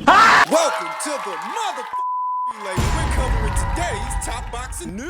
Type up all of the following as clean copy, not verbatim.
Welcome to the motherfucking relay. We're covering today's top boxing news.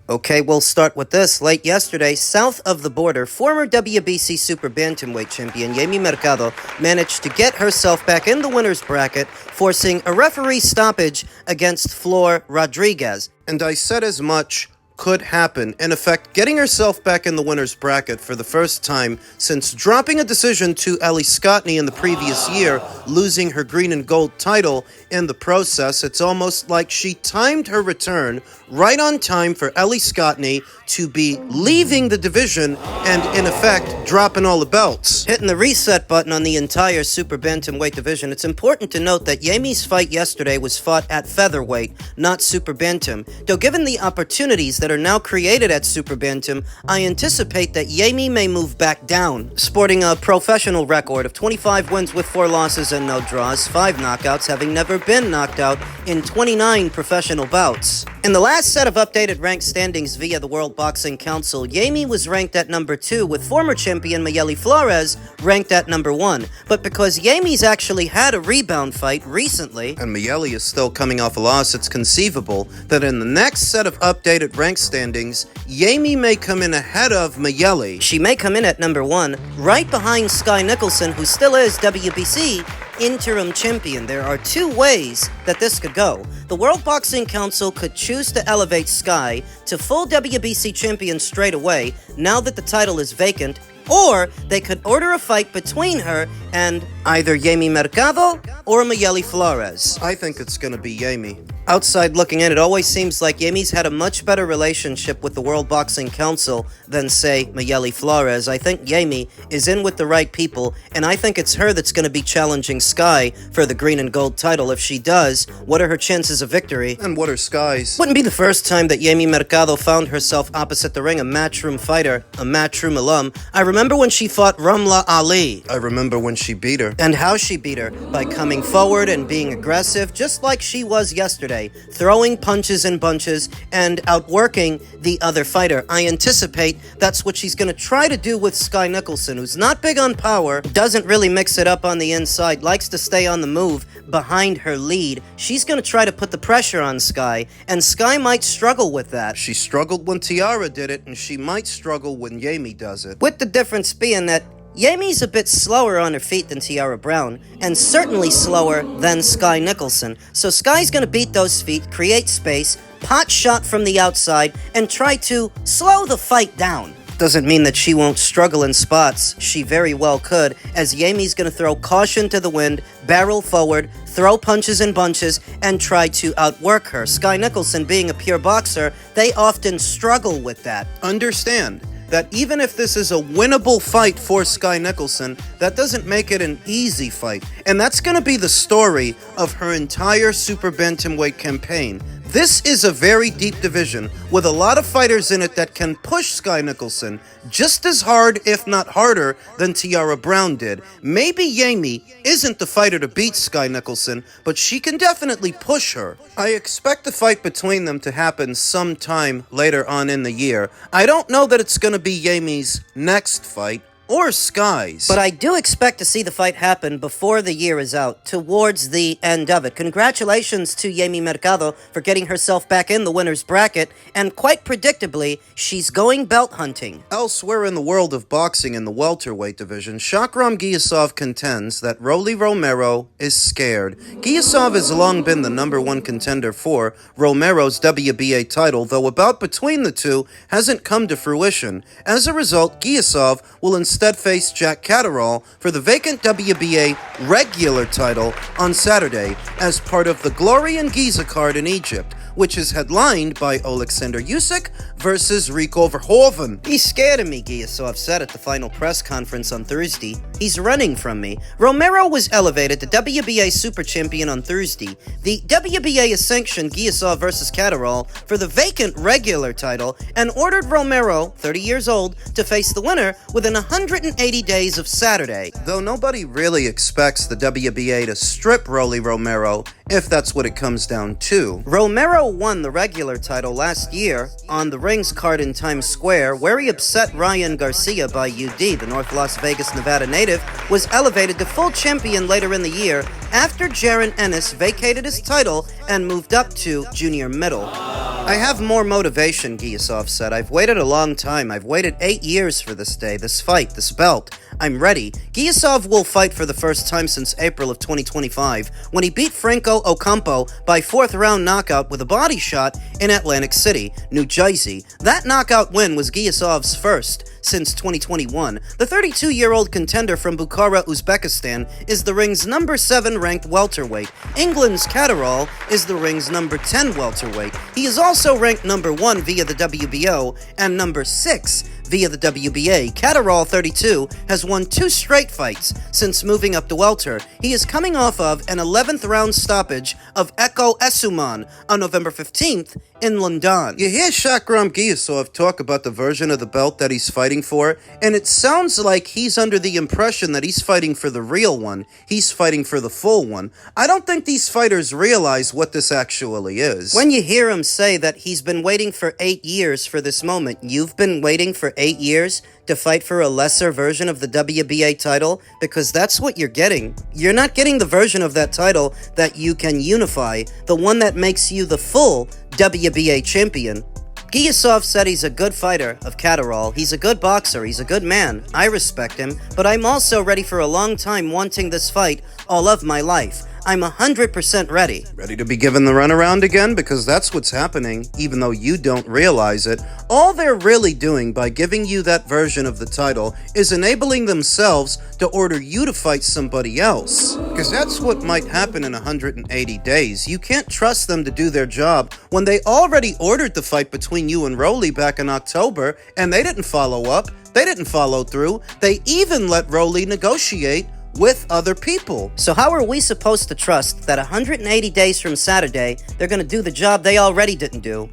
Okay, we'll start with this. Late yesterday, south of the border, former WBC Super Bantamweight champion Yamileth Mercado managed to get herself back in the winner's bracket, forcing a referee stoppage against Flor Rodriguez. And I said as much could happen. In effect, getting herself back in the winner's bracket for the first time since dropping a decision to Ellie Scottney in the previous year, losing her green and gold title in the process. It's almost like she timed her return right on time for Ellie Scottney to be leaving the division and, in effect, dropping all the belts. Hitting the reset button on the entire Super Bantamweight division. It's important to note that Yami's fight yesterday was fought at featherweight, not Super Bantam. Though given the opportunities that are now created at Super Bantam, I anticipate that Yami may move back down. Sporting a professional record of 25 wins with 4 losses and no draws, 5 knockouts, having never been knocked out in 29 professional bouts. In the last set of updated ranked standings via the World Boxing Council, Yami was ranked at number 2, with former champion Mayeli Flores ranked at number 1. But because Yami's actually had a rebound fight recently, and Mayeli is still coming off a loss, it's conceivable that in the next set of updated ranked standings, Yami may come in ahead of Mayeli. She may come in at number 1, right behind Sky Nicolson, who still is WBC interim champion. There are 2 ways that this could go. The World Boxing Council could choose to elevate Sky to full WBC champion straight away, now that the title is vacant, or they could order a fight between her and either Yamileth Mercado or Mayeli Flores. I think it's gonna be Yami. Outside looking in, it always seems like Yami's had a much better relationship with the World Boxing Council than, say, Mayeli Flores. I think Yami is in with the right people, and I think it's her that's going to be challenging Sky for the green and gold title. If she does, what are her chances of victory? And what are Sky's? Wouldn't be the first time that Yamileth Mercado found herself opposite the ring, a Matchroom fighter, a Matchroom alum. I remember when she fought Ramla Ali. I remember when she beat her. And how she beat her, by coming forward and being aggressive, just like she was yesterday. Throwing punches in bunches and outworking the other fighter. I anticipate that's what she's going to try to do with Sky Nicolson, who's not big on power, doesn't really mix it up on the inside, likes to stay on the move behind her lead. She's going to try to put the pressure on Sky, and Sky might struggle with that. She struggled when Tiara did it, and she might struggle when Yami does it. With the difference being that Yami's a bit slower on her feet than Tiara Brown, and certainly slower than Sky Nicolson. So Sky's gonna beat those feet, create space, pot shot from the outside, and try to slow the fight down. Doesn't mean that she won't struggle in spots. She very well could, as Yami's gonna throw caution to the wind, barrel forward, throw punches and bunches, and try to outwork her. Sky Nicolson, being a pure boxer, they often struggle with that. Understand that even if this is a winnable fight for Sky Nicolson, that doesn't make it an easy fight. And that's going to be the story of her entire Super Bantamweight campaign. This is a very deep division with a lot of fighters in it that can push Sky Nicolson just as hard, if not harder, than Tiara Brown did. Maybe Yami isn't the fighter to beat Sky Nicolson, but she can definitely push her. I expect the fight between them to happen sometime later on in the year. I don't know that it's going to be Yami's next fight, or Sky's. But I do expect to see the fight happen before the year is out, towards the end of it. Congratulations to Yamileth Mercado for getting herself back in the winner's bracket, and quite predictably, she's going belt hunting. Elsewhere in the world of boxing in the welterweight division, Shakram Giyasov contends that Rolly Romero is scared. Giyasov has long been the number 1 contender for Romero's WBA title, though a bout between the two hasn't come to fruition. As a result, Giyasov will instead face Jack Catterall for the vacant WBA regular title on Saturday as part of the Glory and Giza card in Egypt, which is headlined by Alexander Usyk versus Rico Verhoeven. He's scared of me, Giyasov said at the final press conference on Thursday. He's running from me. Romero was elevated to WBA Super Champion on Thursday. The WBA has sanctioned Giyasov versus Catterall for the vacant regular title and ordered Romero, 30 years old, to face the winner within 180 days of Saturday. Though nobody really expects the WBA to strip Rolly Romero if that's what it comes down to. Romero won the regular title last year on the rings card in Times Square, where he upset Ryan Garcia by UD. The North Las Vegas, Nevada native was elevated to full champion later in the year after Jaron Ennis vacated his title and moved up to junior middle. I have more motivation, Giyasov said. I've waited a long time. I've waited 8 years for this day, this fight, this belt. I'm ready. Giyasov will fight for the first time since April of 2025, when he beat Franco Ocampo by 4th round knockout with a body shot in Atlantic City, New Jersey. That knockout win was Giyasov's first since 2021. The 32-year-old contender from Bukhara, Uzbekistan, is the ring's number 7 ranked welterweight. England's Catterall is the ring's number 10 welterweight. He is also ranked number 1 via the WBO and number 6 via the WBA. Catterall, 32, has won 2 straight fights since moving up to welter. He is coming off of an 11th round stoppage of Eko Essuman on November 15th in London. You hear Shakram Giyasov talk about the version of the belt that he's fighting for, and it sounds like he's under the impression that he's fighting for the real one. He's fighting for the full one. I don't think these fighters realize what this actually is. When you hear him say that he's been waiting for 8 years for this moment, you've been waiting for 8 years to fight for a lesser version of the WBA title, because that's what you're getting. You're not getting the version of that title that you can unify, the one that makes you the full WBA champion. Giyasov said he's a good fighter of Catterall. He's a good boxer. He's a good man. I respect him, but I'm also ready for a long time wanting this fight all of my life. I'm 100% ready. Ready to be given the runaround again? Because that's what's happening, even though you don't realize it. All they're really doing by giving you that version of the title is enabling themselves to order you to fight somebody else. Because that's what might happen in 180 days. You can't trust them to do their job when they already ordered the fight between you and Rolly back in October, and they didn't follow up. They didn't follow through. They even let Rolly negotiate with other people. So how are we supposed to trust that 180 days from Saturday, they're going to do the job they already didn't do?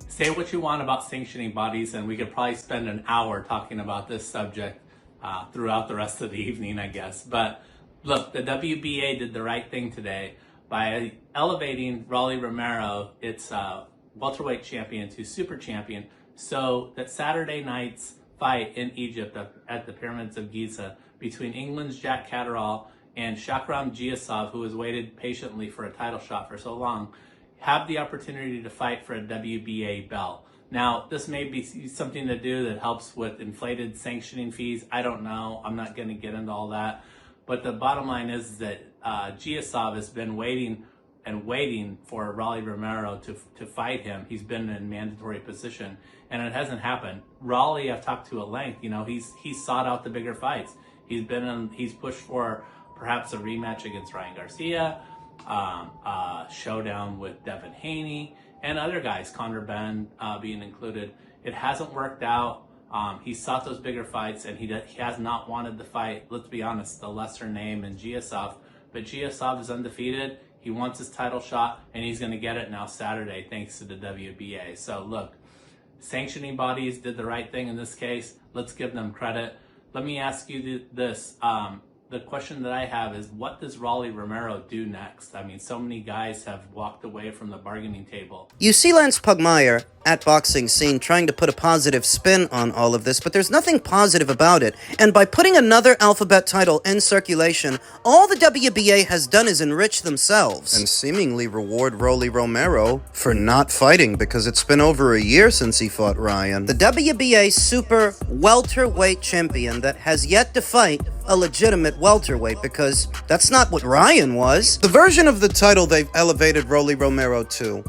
Say what you want about sanctioning bodies, and we could probably spend an hour talking about this subject throughout the rest of the evening, I guess. But look, the WBA did the right thing today by elevating Rolly Romero, its welterweight champion, to super champion, so that Saturday night's fight in Egypt at the Pyramids of Giza between England's Jack Catterall and Shakram Giyasov, who has waited patiently for a title shot for so long, have the opportunity to fight for a WBA belt. Now, this may be something to do that helps with inflated sanctioning fees. I don't know. I'm not going to get into all that. But the bottom line is that Giyasov has been waiting for Rolly Romero to fight him. He's been in mandatory position, and it hasn't happened. Rolly, I've talked to at length. You know, he's sought out the bigger fights. He's pushed for perhaps a rematch against Ryan Garcia, showdown with Devin Haney, and other guys, Conor Benn being included. It hasn't worked out. He sought those bigger fights, and he has not wanted to fight, let's be honest, the lesser name in Giyasov. But Giyasov is undefeated. He wants his title shot, and he's going to get it now Saturday thanks to the WBA. So look, sanctioning bodies did the right thing in this case. Let's give them credit. Let me ask you this. The question that I have is, what does Rolly Romero do next? I mean, so many guys have walked away from the bargaining table. You see Lance Pugmire at Boxing Scene trying to put a positive spin on all of this, but there's nothing positive about it. And by putting another alphabet title in circulation, all the WBA has done is enrich themselves and seemingly reward Rolly Romero for not fighting, because it's been over a year since he fought Ryan. The WBA super welterweight champion that has yet to fight a legitimate welterweight, because that's not what Ryan was. The version of the title they've elevated Rolly Romero to,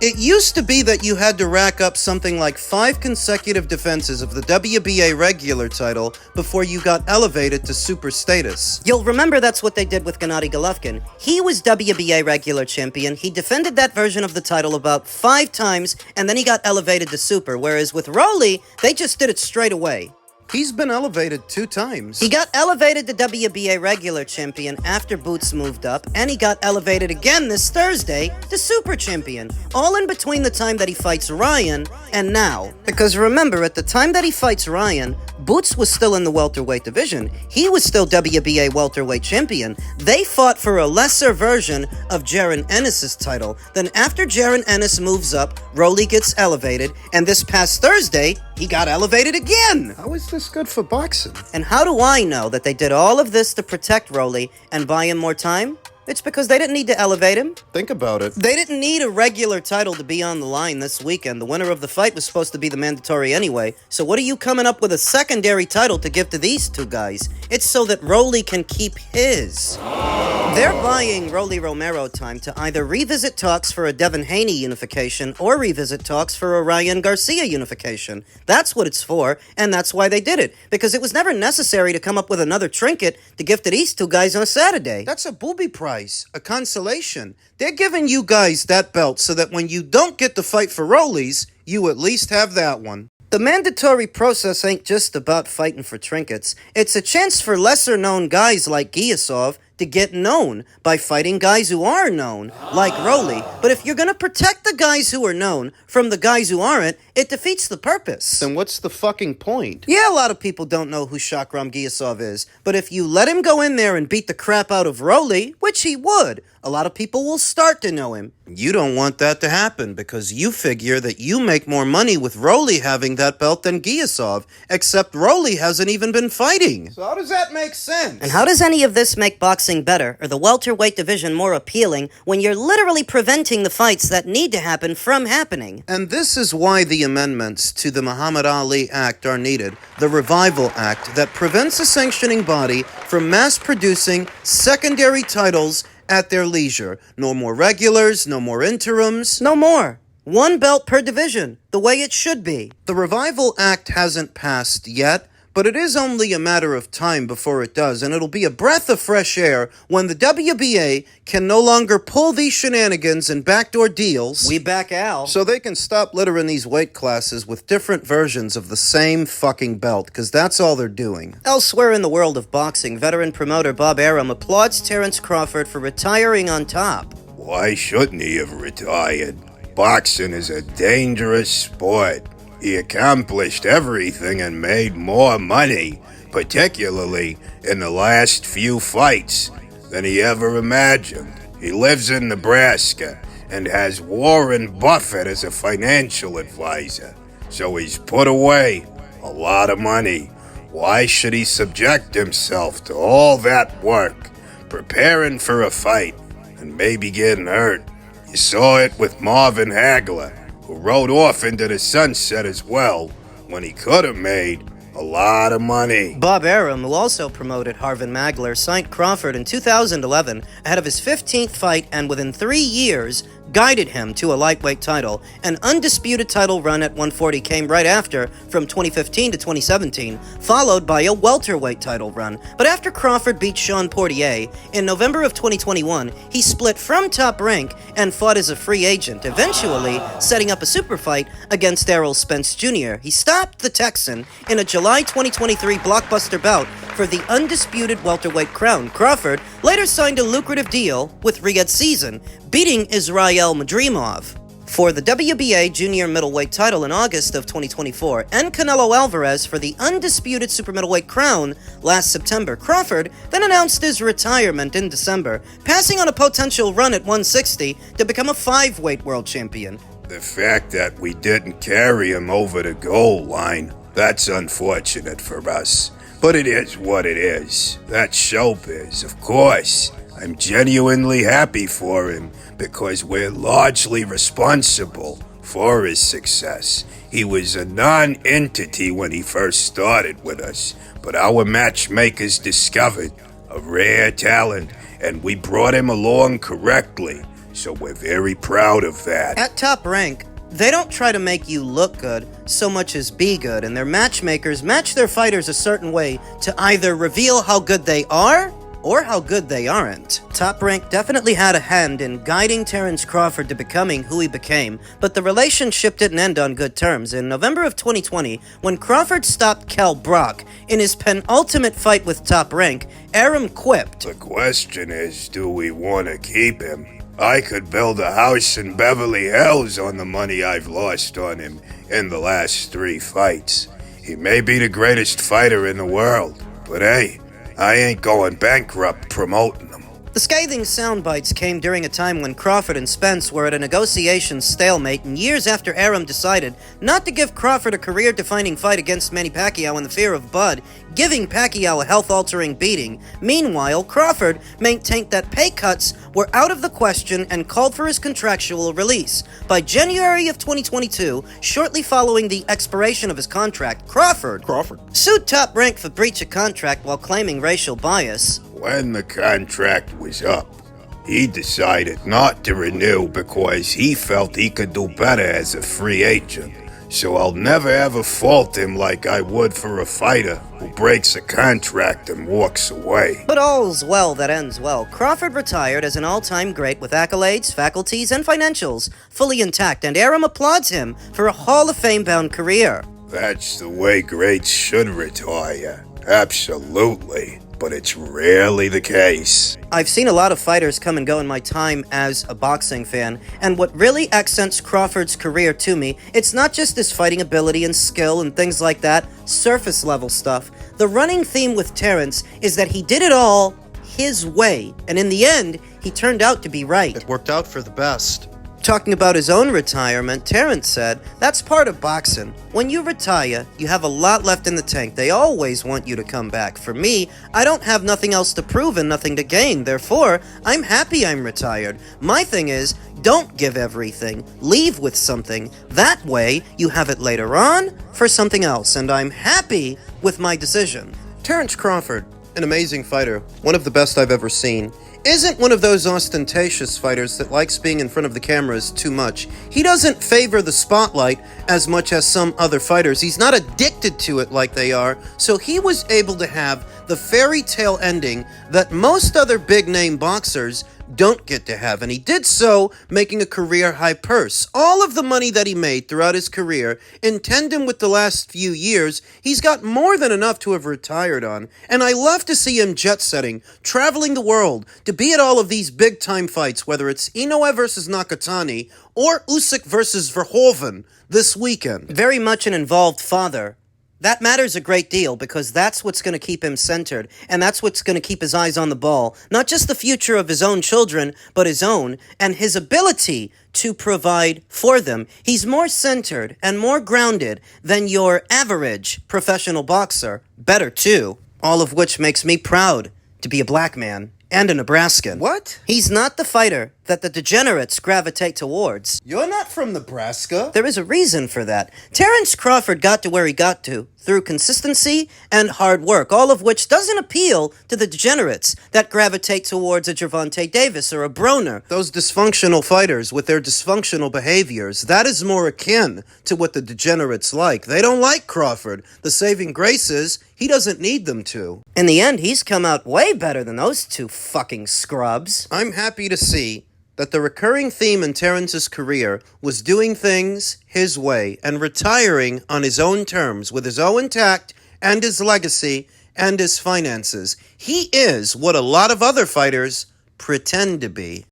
it used to be that you had to rack up something like 5 consecutive defenses of the WBA regular title before you got elevated to super status. You'll remember that's what they did with Gennady Golovkin. He was WBA regular champion, he defended that version of the title about 5 times, and then he got elevated to super, whereas with Rolly, they just did it straight away. He's been elevated 2 times. He got elevated to WBA regular champion after Boots moved up, and he got elevated again this Thursday to super champion, all in between the time that he fights Ryan and now. Because remember, at the time that he fights Ryan, Boots was still in the welterweight division. He was still WBA welterweight champion. They fought for a lesser version of Jaron Ennis's title. Then after Jaron Ennis moves up, Rolly gets elevated, and this past Thursday, he got elevated again. How is this good for boxing? And how do I know that they did all of this to protect Rolly and buy him more time? It's because they didn't need to elevate him. Think about it. They didn't need a regular title to be on the line this weekend. The winner of the fight was supposed to be the mandatory anyway. So what are you coming up with a secondary title to give to these 2 guys? It's so that Rolly can keep his. They're buying Rolly Romero time to either revisit talks for a Devin Haney unification or revisit talks for a Ryan Garcia unification. That's what it's for, and that's why they did it. Because it was never necessary to come up with another trinket to give to these 2 guys on Saturday. That's a booby prize, a consolation. They're giving you guys that belt so that when you don't get the fight for Rollies, you at least have that one. The mandatory process ain't just about fighting for trinkets. It's a chance for lesser-known guys like Giyasov to get known by fighting guys who are known, like Rolly. But if you're gonna protect the guys who are known from the guys who aren't, it defeats the purpose. Then what's the fucking point? Yeah, a lot of people don't know who Shakram Giyasov is, but if you let him go in there and beat the crap out of Rolly, which he would, a lot of people will start to know him. You don't want that to happen because you figure that you make more money with Rolly having that belt than Giyasov, except Rolly hasn't even been fighting. So how does that make sense? And how does any of this make boxing better or the welterweight division more appealing when you're literally preventing the fights that need to happen from happening? And this is why the amendments to the Muhammad Ali Act are needed, the Revival Act that prevents a sanctioning body from mass-producing secondary titles at their leisure. No more regulars, no more interims. No more. 1 belt per division, the way it should be. The Revival Act hasn't passed yet, but it is only a matter of time before it does, and it'll be a breath of fresh air when the WBA can no longer pull these shenanigans and backdoor deals. We back Al. So they can stop littering these weight classes with different versions of the same fucking belt, because that's all they're doing. Elsewhere in the world of boxing, veteran promoter Bob Arum applauds Terence Crawford for retiring on top. Why shouldn't he have retired? Boxing is a dangerous sport. He accomplished everything and made more money, particularly in the last few fights, than he ever imagined. He lives in Nebraska and has Warren Buffett as a financial advisor, so he's put away a lot of money. Why should he subject himself to all that work, preparing for a fight, and maybe getting hurt? You saw it with Marvin Hagler, who rode off into the sunset as well, when he could have made a lot of money. Bob Arum, who also promoted Harvin Magler, signed Crawford in 2011 ahead of his 15th fight and within 3 years guided him to a lightweight title. An undisputed title run at 140 came right after, from 2015 to 2017, followed by a welterweight title run. But after Crawford beat Sean Portier, in November of 2021, he split from Top Rank and fought as a free agent, eventually setting up a super fight against Errol Spence Jr. He stopped the Texan in a July 2023 blockbuster bout for the undisputed welterweight crown. Crawford later signed a lucrative deal with Riyadh Season, beating Israel Madrimov for the WBA junior middleweight title in August of 2024, and Canelo Alvarez for the undisputed super middleweight crown last September. Crawford then announced his retirement in December, passing on a potential run at 160 to become a 5-weight world champion. The fact that we didn't carry him over the goal line, that's unfortunate for us. But it is what it is. That's showbiz, of course. I'm genuinely happy for him because we're largely responsible for his success. He was a non-entity when he first started with us, but our matchmakers discovered a rare talent, and we brought him along correctly, so we're very proud of that. At Top Rank, they don't try to make you look good so much as be good, and their matchmakers match their fighters a certain way to either reveal how good they are or how good they aren't. Top Rank definitely had a hand in guiding Terence Crawford to becoming who he became, but the relationship didn't end on good terms. In November of 2020, when Crawford stopped Kell Brock in his penultimate fight with Top Rank, Arum quipped, The question is, do we want to keep him? I could build a house in Beverly Hills on the money I've lost on him in the last 3 fights. He may be the greatest fighter in the world, but hey, I ain't going bankrupt promoting him. The scathing soundbites came during a time when Crawford and Spence were at a negotiation stalemate, and years after Arum decided not to give Crawford a career-defining fight against Manny Pacquiao in the fear of Bud, giving Pacquiao a health-altering beating. Meanwhile, Crawford maintained that pay cuts were out of the question and called for his contractual release. By January of 2022, shortly following the expiration of his contract, Crawford sued Top Rank for breach of contract while claiming racial bias. When the contract was up, he decided not to renew because he felt he could do better as a free agent. So I'll never ever fault him like I would for a fighter who breaks a contract and walks away. But all's well that ends well. Crawford retired as an all-time great with accolades, faculties, and financials fully intact, and Arum applauds him for a Hall of Fame-bound career. That's the way greats should retire. Absolutely. But it's rarely the case. I've seen a lot of fighters come and go in my time as a boxing fan, and what really accents Crawford's career to me, it's not just his fighting ability and skill and things like that, surface level stuff. The running theme with Terence is that he did it all his way, and in the end, he turned out to be right. It worked out for the best. Talking about his own retirement, Terence said, "That's part of boxing. When you retire, you have a lot left in the tank. They always want you to come back. For me, I don't have nothing else to prove and nothing to gain. Therefore, I'm happy I'm retired. My thing is, don't give everything. Leave with something. That way, you have it later on for something else, and I'm happy with my decision." Terence Crawford, an amazing fighter, one of the best I've ever seen, isn't one of those ostentatious fighters that likes being in front of the cameras too much. He doesn't favor the spotlight as much as some other fighters. He's not addicted to it like they are, so he was able to have the fairy tale ending that most other big-name boxers don't get to have, and he did so making a career-high purse. All of the money that he made throughout his career, in tandem with the last few years, he's got more than enough to have retired on, and I love to see him jet-setting, traveling the world, to be at all of these big-time fights, whether it's Inoue versus Nakatani or Usyk versus Verhoeven this weekend. Very much an involved father. That matters a great deal because that's what's going to keep him centered, and that's what's going to keep his eyes on the ball. Not just the future of his own children, but his own, and his ability to provide for them. He's more centered and more grounded than your average professional boxer. Better, too. All of which makes me proud to be a black man and a Nebraskan. What? He's not the fighter that the degenerates gravitate towards. You're not from Nebraska. There is a reason for that. Terence Crawford got to where he got to through consistency and hard work, all of which doesn't appeal to the degenerates that gravitate towards a Gervonta Davis or a Broner. Those dysfunctional fighters with their dysfunctional behaviors, that is more akin to what the degenerates like. They don't like Crawford. The saving grace is he doesn't need them to. In the end, he's come out way better than those two fucking scrubs. I'm happy to see that the recurring theme in Terence's career was doing things his way and retiring on his own terms with his own tact and his legacy and his finances. He is what a lot of other fighters pretend to be.